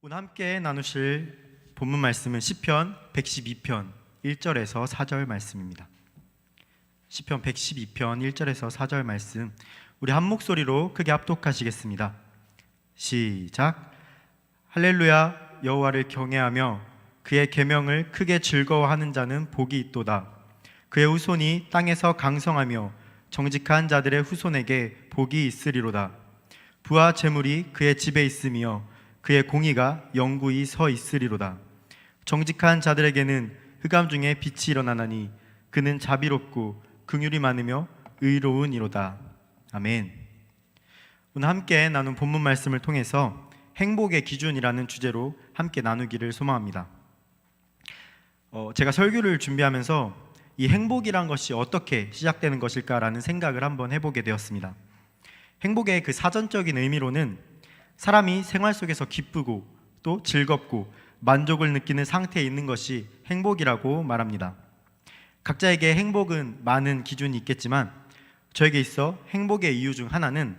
오늘 함께 나누실 본문 말씀은 시편 112편 1절에서 4절 말씀입니다. 시편 112편 1절에서 4절 말씀, 우리 한 목소리로 크게 합독하시겠습니다. 시작. 할렐루야, 여호와를 경외하며 그의 계명을 크게 즐거워하는 자는 복이 있도다. 그의 후손이 땅에서 강성하며 정직한 자들의 후손에게 복이 있으리로다. 부와 재물이 그의 집에 있으며 그의 공의가 영구히 서 있으리로다. 정직한 자들에게는 흑암 중에 빛이 일어나나니 그는 자비롭고 긍휼이 많으며 의로운 이로다. 아멘. 오늘 함께 나눈 본문 말씀을 통해서 행복의 기준이라는 주제로 함께 나누기를 소망합니다. 제가 설교를 준비하면서 이 행복이란 것이 어떻게 시작되는 것일까라는 생각을 한번 해보게 되었습니다. 행복의 그 사전적인 의미로는 사람이 생활 속에서 기쁘고 또 즐겁고 만족을 느끼는 상태에 있는 것이 행복이라고 말합니다. 각자에게 행복은 많은 기준이 있겠지만 저에게 있어 행복의 이유 중 하나는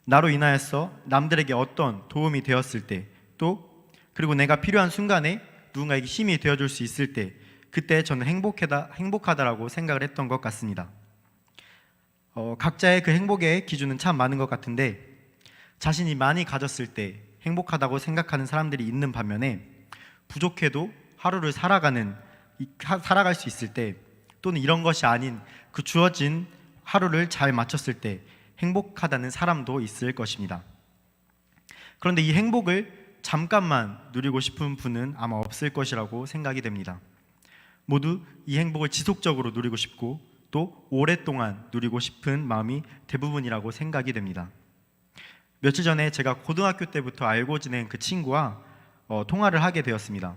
나로 인하여서 남들에게 어떤 도움이 되었을 때, 또 그리고 내가 필요한 순간에 누군가에게 힘이 되어줄 수 있을 때, 그때 저는 행복하다라고 생각을 했던 것 같습니다. 각자의 그 행복의 기준은 참 많은 것 같은데, 자신이 많이 가졌을 때 행복하다고 생각하는 사람들이 있는 반면에 부족해도 하루를 살아갈 수 있을 때, 또는 이런 것이 아닌 그 주어진 하루를 잘 마쳤을 때 행복하다는 사람도 있을 것입니다. 그런데 이 행복을 잠깐만 누리고 싶은 분은 아마 없을 것이라고 생각이 됩니다. 모두 이 행복을 지속적으로 누리고 싶고 또 오랫동안 누리고 싶은 마음이 대부분이라고 생각이 됩니다. 며칠 전에 제가 고등학교 때부터 알고 지낸 그 친구와 통화를 하게 되었습니다.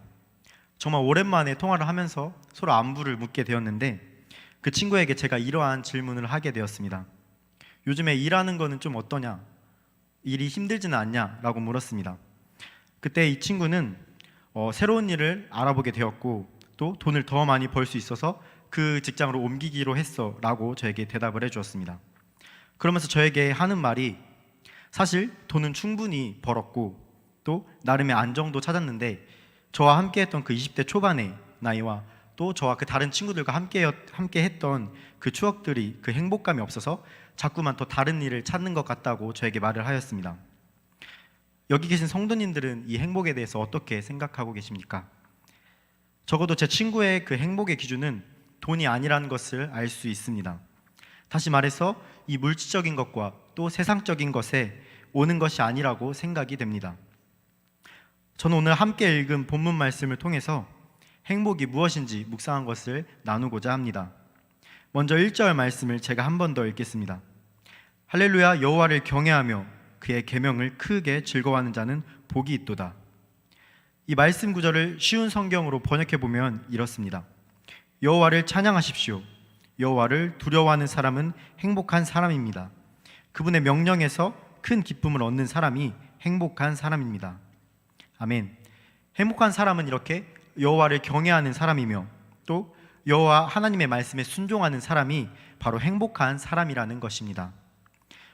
정말 오랜만에 통화를 하면서 서로 안부를 묻게 되었는데, 그 친구에게 제가 이러한 질문을 하게 되었습니다. 요즘에 일하는 거는 좀 어떠냐? 일이 힘들지는 않냐? 라고 물었습니다. 그때 이 친구는 새로운 일을 알아보게 되었고 또 돈을 더 많이 벌 수 있어서 그 직장으로 옮기기로 했어 라고 저에게 대답을 해주었습니다. 그러면서 저에게 하는 말이, 사실 돈은 충분히 벌었고 또 나름의 안정도 찾았는데 저와 함께 했던 그 20대 초반의 나이와 또 저와 그 다른 친구들과 함께 했던 그 추억들이, 그 행복감이 없어서 자꾸만 더 다른 일을 찾는 것 같다고 저에게 말을 하였습니다. 여기 계신 성도님들은 이 행복에 대해서 어떻게 생각하고 계십니까? 적어도 제 친구의 그 행복의 기준은 돈이 아니라는 것을 알 수 있습니다. 다시 말해서 이 물질적인 것과 또 세상적인 것에 오는 것이 아니라고 생각이 됩니다. 저는 오늘 함께 읽은 본문 말씀을 통해서 행복이 무엇인지 묵상한 것을 나누고자 합니다. 먼저 1절 말씀을 제가 한 번 더 읽겠습니다. 할렐루야, 여호와를 경외하며 그의 계명을 크게 즐거워하는 자는 복이 있도다. 이 말씀 구절을 쉬운 성경으로 번역해 보면 이렇습니다. 여호와를 찬양하십시오. 여호와를 두려워하는 사람은 행복한 사람입니다. 그분의 명령에서 큰 기쁨을 얻는 사람이 행복한 사람입니다. 아멘. 행복한 사람은 이렇게 여호와를 경외하는 사람이며 또 여호와 하나님의 말씀에 순종하는 사람이 바로 행복한 사람이라는 것입니다.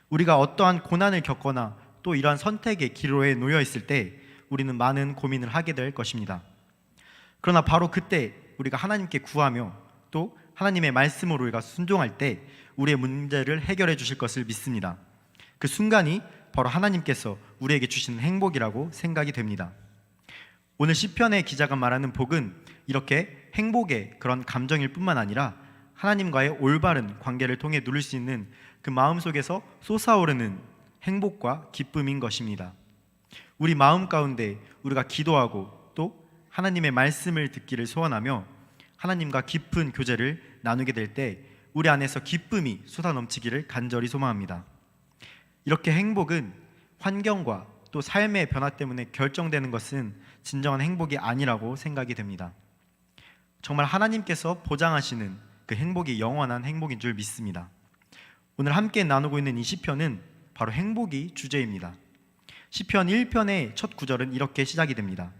우리가 어떠한 고난을 겪거나 또 이러한 선택의 기로에 놓여 있을 때 우리는 많은 고민을 하게 될 것입니다. 그러나 바로 그때 우리가 하나님께 구하며 또 하나님의 말씀으로 우리가 순종할 때 우리의 문제를 해결해 주실 것을 믿습니다. 그 순간이 바로 하나님께서 우리에게 주시는 행복이라고 생각이 됩니다. 오늘 시편의 기자가 말하는 복은 이렇게 행복의 그런 감정일 뿐만 아니라 하나님과의 올바른 관계를 통해 누릴 수 있는 그 마음속에서 솟아오르는 행복과 기쁨인 것입니다. 우리 마음 가운데 우리가 기도하고 또 하나님의 말씀을 듣기를 소원하며 하나님과 깊은 교제를 나누게 될 때 우리 안에서 기쁨이 솟아넘치기를 간절히 소망합니다. 이렇게 행복은 환경과 또 삶의 변화 때문에 결정되는 것은 진정한 행복이 아니라고 생각이 됩니다. 정말 하나님께서 보장하시는 그 행복이 영원한 행복인 줄 믿습니다. 오늘 함께 나누고 있는 이 시편은 바로 행복이 주제입니다. 시편 1편의 첫 구절은 이렇게 시작이 됩니다.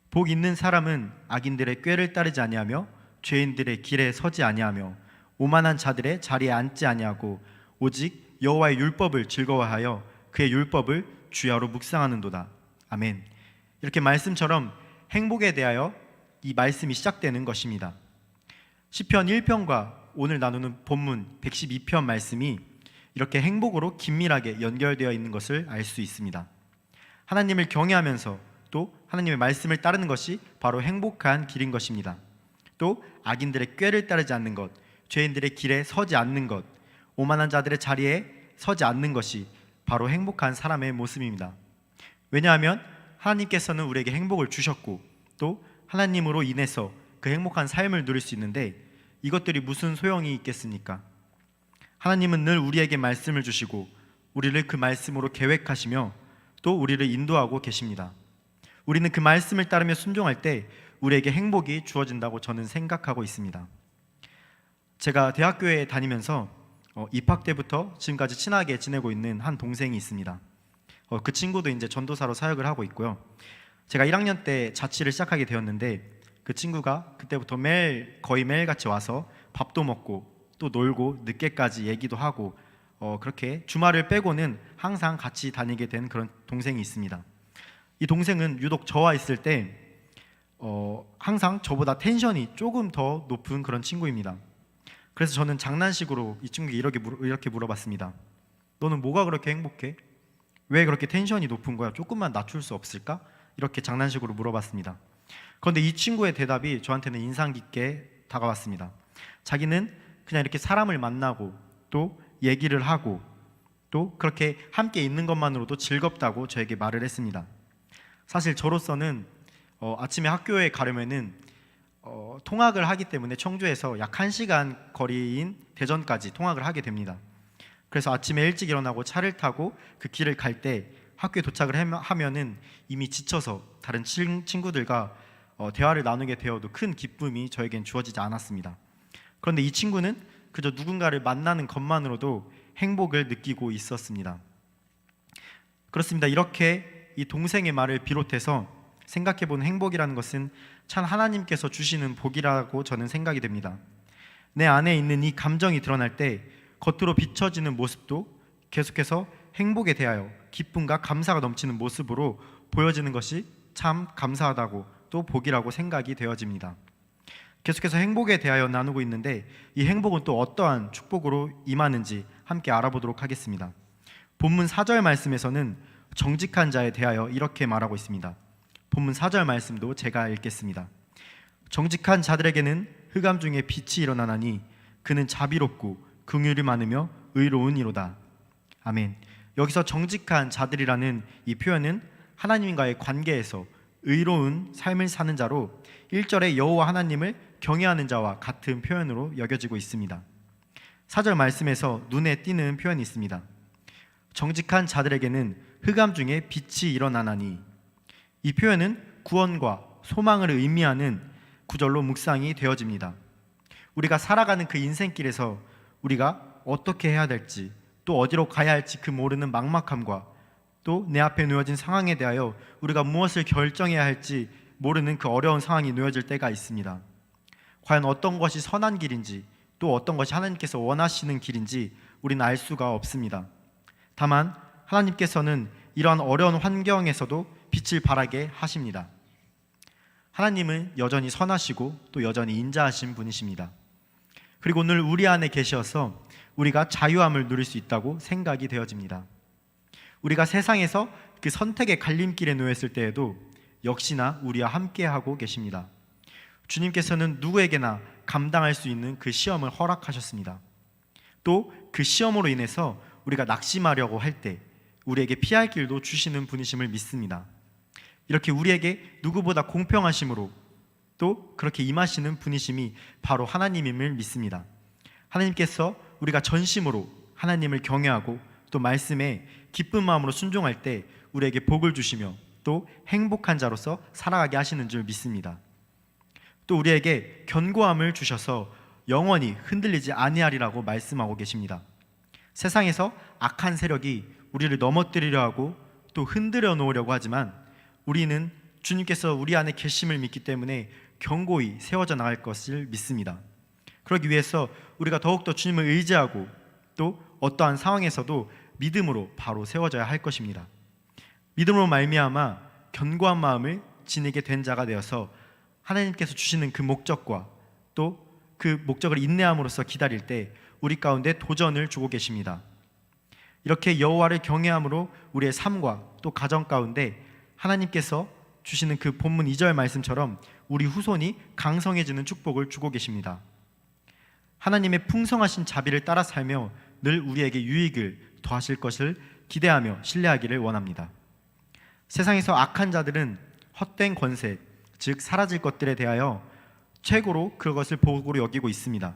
복 있는 사람은 악인들의 꾀를 따르지 아니하며 죄인들의 길에 서지 아니하며 오만한 자들의 자리에 앉지 아니하고 오직 여호와의 율법을 즐거워하여 그의 율법을 주야로 묵상하는도다. 아멘. 이렇게 말씀처럼 행복에 대하여 이 말씀이 시작되는 것입니다. 시편 1편과 오늘 나누는 본문 112편 말씀이 이렇게 행복으로 긴밀하게 연결되어 있는 것을 알 수 있습니다. 하나님을 경외하면서 또 하나님의 말씀을 따르는 것이 바로 행복한 길인 것입니다. 또 악인들의 꾀를 따르지 않는 것, 죄인들의 길에 서지 않는 것, 오만한 자들의 자리에 서지 않는 것이 바로 행복한 사람의 모습입니다. 왜냐하면 하나님께서는 우리에게 행복을 주셨고 또 하나님으로 인해서 그 행복한 삶을 누릴 수 있는데 이것들이 무슨 소용이 있겠습니까? 하나님은 늘 우리에게 말씀을 주시고 우리를 그 말씀으로 계획하시며 또 우리를 인도하고 계십니다. 우리는 그 말씀을 따르며 순종할 때 우리에게 행복이 주어진다고 저는 생각하고 있습니다. 제가 대학교에 다니면서 입학 때부터 지금까지 친하게 지내고 있는 한 동생이 있습니다. 그 친구도 이제 전도사로 사역을 하고 있고요. 제가 1학년 때 자취를 시작하게 되었는데 그 친구가 그때부터 거의 매일같이 와서 밥도 먹고 또 놀고 늦게까지 얘기도 하고 그렇게 주말을 빼고는 항상 같이 다니게 된 그런 동생이 있습니다. 이 동생은 유독 저와 있을 때 항상 저보다 텐션이 조금 더 높은 그런 친구입니다. 그래서 저는 장난식으로 이 친구에게 이렇게 물어봤습니다. 너는 뭐가 그렇게 행복해? 왜 그렇게 텐션이 높은 거야? 조금만 낮출 수 없을까? 이렇게 장난식으로 물어봤습니다. 그런데 이 친구의 대답이 저한테는 인상 깊게 다가왔습니다. 자기는 그냥 이렇게 사람을 만나고 또 얘기를 하고 또 그렇게 함께 있는 것만으로도 즐겁다고 저에게 말을 했습니다. 사실 저로서는 아침에 학교에 가려면은 통학을 하기 때문에 청주에서 약 1시간 거리인 대전까지 통학을 하게 됩니다. 그래서 아침에 일찍 일어나고 차를 타고 그 길을 갈 때 학교에 도착을 하면은 이미 지쳐서 다른 친구들과 대화를 나누게 되어도 큰 기쁨이 저에겐 주어지지 않았습니다. 그런데 이 친구는 그저 누군가를 만나는 것만으로도 행복을 느끼고 있었습니다. 그렇습니다. 이렇게 이 동생의 말을 비롯해서 생각해보는 행복이라는 것은 참 하나님께서 주시는 복이라고 저는 생각이 됩니다. 내 안에 있는 이 감정이 드러날 때 겉으로 비춰지는 모습도 계속해서 행복에 대하여 기쁨과 감사가 넘치는 모습으로 보여지는 것이 참 감사하다고 또 복이라고 생각이 되어집니다. 계속해서 행복에 대하여 나누고 있는데 이 행복은 또 어떠한 축복으로 임하는지 함께 알아보도록 하겠습니다. 본문 4절 말씀에서는 정직한 자에 대하여 이렇게 말하고 있습니다. 본문 4절 말씀도 제가 읽겠습니다. 정직한 자들에게는 흑암 중에 빛이 일어나나니 그는 자비롭고 긍휼이 많으며 의로운 이로다. 아멘. 여기서 정직한 자들이라는 이 표현은 하나님과의 관계에서 의로운 삶을 사는 자로 1절의 여호와 하나님을 경외하는 자와 같은 표현으로 여겨지고 있습니다. 4절 말씀에서 눈에 띄는 표현이 있습니다. 정직한 자들에게는 흑암 중에 빛이 일어나나니, 이 표현은 구원과 소망을 의미하는 구절로 묵상이 되어집니다. 우리가 살아가는 그 인생길에서 우리가 어떻게 해야 될지 또 어디로 가야 할지 그 모르는 막막함과 또 내 앞에 놓여진 상황에 대하여 우리가 무엇을 결정해야 할지 모르는 그 어려운 상황이 놓여질 때가 있습니다. 과연 어떤 것이 선한 길인지 또 어떤 것이 하나님께서 원하시는 길인지 우리는 알 수가 없습니다. 다만 하나님께서는 이러한 어려운 환경에서도 빛을 발하게 하십니다. 하나님은 여전히 선하시고 또 여전히 인자하신 분이십니다. 그리고 오늘 우리 안에 계셔서 우리가 자유함을 누릴 수 있다고 생각이 되어집니다. 우리가 세상에서 그 선택의 갈림길에 놓였을 때에도 역시나 우리와 함께하고 계십니다. 주님께서는 누구에게나 감당할 수 있는 그 시험을 허락하셨습니다. 또 그 시험으로 인해서 우리가 낙심하려고 할 때 우리에게 피할 길도 주시는 분이심을 믿습니다. 이렇게 우리에게 누구보다 공평하심으로 또 그렇게 임하시는 분이심이 바로 하나님임을 믿습니다. 하나님께서 우리가 전심으로 하나님을 경외하고 또 말씀에 기쁜 마음으로 순종할 때 우리에게 복을 주시며 또 행복한 자로서 살아가게 하시는 줄 믿습니다. 또 우리에게 견고함을 주셔서 영원히 흔들리지 아니하리라고 말씀하고 계십니다. 세상에서 악한 세력이 우리를 넘어뜨리려 하고 또 흔들어 놓으려고 하지만 우리는 주님께서 우리 안에 계심을 믿기 때문에 견고히 세워져 나갈 것을 믿습니다. 그러기 위해서 우리가 더욱더 주님을 의지하고 또 어떠한 상황에서도 믿음으로 바로 세워져야 할 것입니다. 믿음으로 말미암아 견고한 마음을 지니게 된 자가 되어서 하나님께서 주시는 그 목적과 또 그 목적을 인내함으로써 기다릴 때 우리 가운데 도전을 주고 계십니다. 이렇게 여호와를 경외함으로 우리의 삶과 또 가정 가운데 하나님께서 주시는 그 본문 2절 말씀처럼 우리 후손이 강성해지는 축복을 주고 계십니다. 하나님의 풍성하신 자비를 따라 살며 늘 우리에게 유익을 더하실 것을 기대하며 신뢰하기를 원합니다. 세상에서 악한 자들은 헛된 권세, 즉 사라질 것들에 대하여 최고로 그것을 복으로 여기고 있습니다.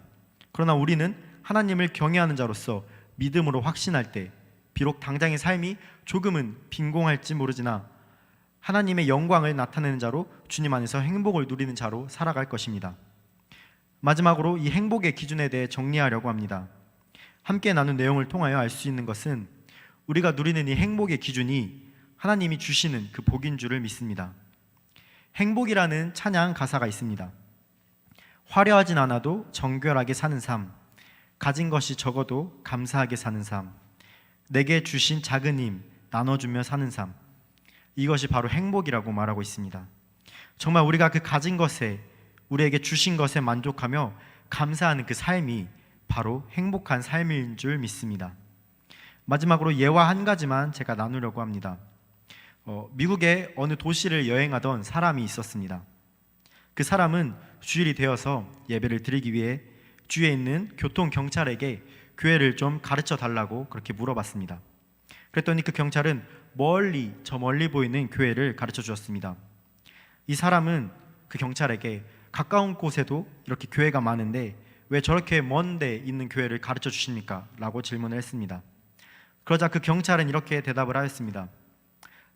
그러나 우리는 하나님을 경외하는 자로서 믿음으로 확신할 때 비록 당장의 삶이 조금은 빈공할지 모르지나 하나님의 영광을 나타내는 자로 주님 안에서 행복을 누리는 자로 살아갈 것입니다. 마지막으로 이 행복의 기준에 대해 정리하려고 합니다. 함께 나눈 내용을 통하여 알 수 있는 것은 우리가 누리는 이 행복의 기준이 하나님이 주시는 그 복인 줄을 믿습니다. 행복이라는 찬양 가사가 있습니다. 화려하진 않아도 정결하게 사는 삶, 가진 것이 적어도 감사하게 사는 삶, 내게 주신 작은 힘 나눠주며 사는 삶, 이것이 바로 행복이라고 말하고 있습니다. 정말 우리가 그 가진 것에, 우리에게 주신 것에 만족하며 감사하는 그 삶이 바로 행복한 삶인 줄 믿습니다. 마지막으로 예와 한 가지만 제가 나누려고 합니다. 미국의 어느 도시를 여행하던 사람이 있었습니다. 그 사람은 주일이 되어서 예배를 드리기 위해 주위에 있는 교통경찰에게 교회를 좀 가르쳐 달라고 그렇게 물어봤습니다. 그랬더니 그 경찰은 저 멀리 보이는 교회를 가르쳐 주었습니다. 이 사람은 그 경찰에게 가까운 곳에도 이렇게 교회가 많은데 왜 저렇게 먼 데 있는 교회를 가르쳐 주십니까? 라고 질문을 했습니다. 그러자 그 경찰은 이렇게 대답을 하였습니다.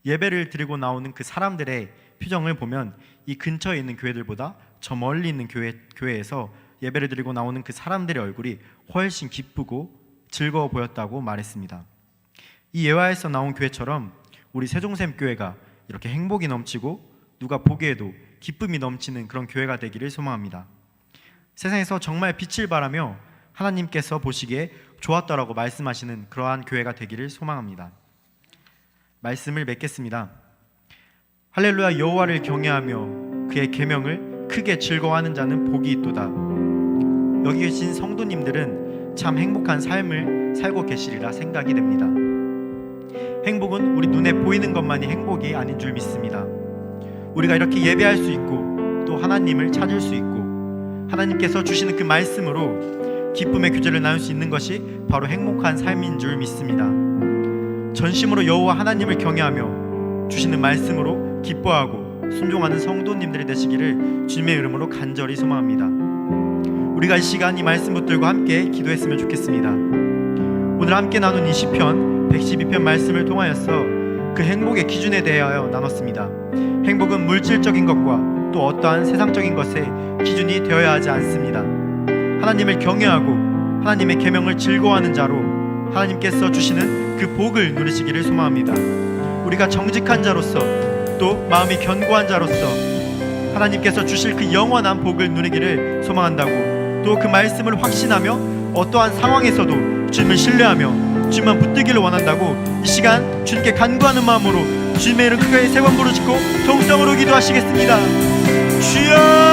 예배를 드리고 나오는 그 사람들의 표정을 보면 이 근처에 있는 교회들보다 저 멀리 있는 교회에서 예배를 드리고 나오는 그 사람들의 얼굴이 훨씬 기쁘고 즐거워 보였다고 말했습니다. 이 예화에서 나온 교회처럼 우리 세종샘 교회가 이렇게 행복이 넘치고 누가 보기에도 기쁨이 넘치는 그런 교회가 되기를 소망합니다. 세상에서 정말 빛을 발하며 하나님께서 보시기에 좋았다라고 말씀하시는 그러한 교회가 되기를 소망합니다. 말씀을 맺겠습니다. 할렐루야. 여호와를 경외하며 그의 계명을 크게 즐거워하는 자는 복이 있도다. 여기 계신 성도님들은 참 행복한 삶을 살고 계시리라 생각이 됩니다. 행복은 우리 눈에 보이는 것만이 행복이 아닌 줄 믿습니다. 우리가 이렇게 예배할 수 있고 또 하나님을 찾을 수 있고 하나님께서 주시는 그 말씀으로 기쁨의 교제를 나눌 수 있는 것이 바로 행복한 삶인 줄 믿습니다. 전심으로 여호와 하나님을 경외하며 주시는 말씀으로 기뻐하고 순종하는 성도님들이 되시기를 주님의 이름으로 간절히 소망합니다. 우리가 이 시간 이 말씀 붙들고 함께 기도했으면 좋겠습니다. 오늘 함께 나눈 이 시편 112편 말씀을 통하여서 그 행복의 기준에 대하여 나눴습니다. 행복은 물질적인 것과 또 어떠한 세상적인 것의 기준이 되어야 하지 않습니다. 하나님을 경외하고 하나님의 계명을 즐거워하는 자로 하나님께서 주시는 그 복을 누리시기를 소망합니다. 우리가 정직한 자로서 또 마음이 견고한 자로서 하나님께서 주실 그 영원한 복을 누리기를 소망한다고, 또 그 말씀을 확신하며 어떠한 상황에서도 주님을 신뢰하며 주님만 붙들기를 원한다고 이 시간 주님께 간구하는 마음으로 주님의 이름 크게 세 번 부르짖고 통성으로 기도하시겠습니다. 주여!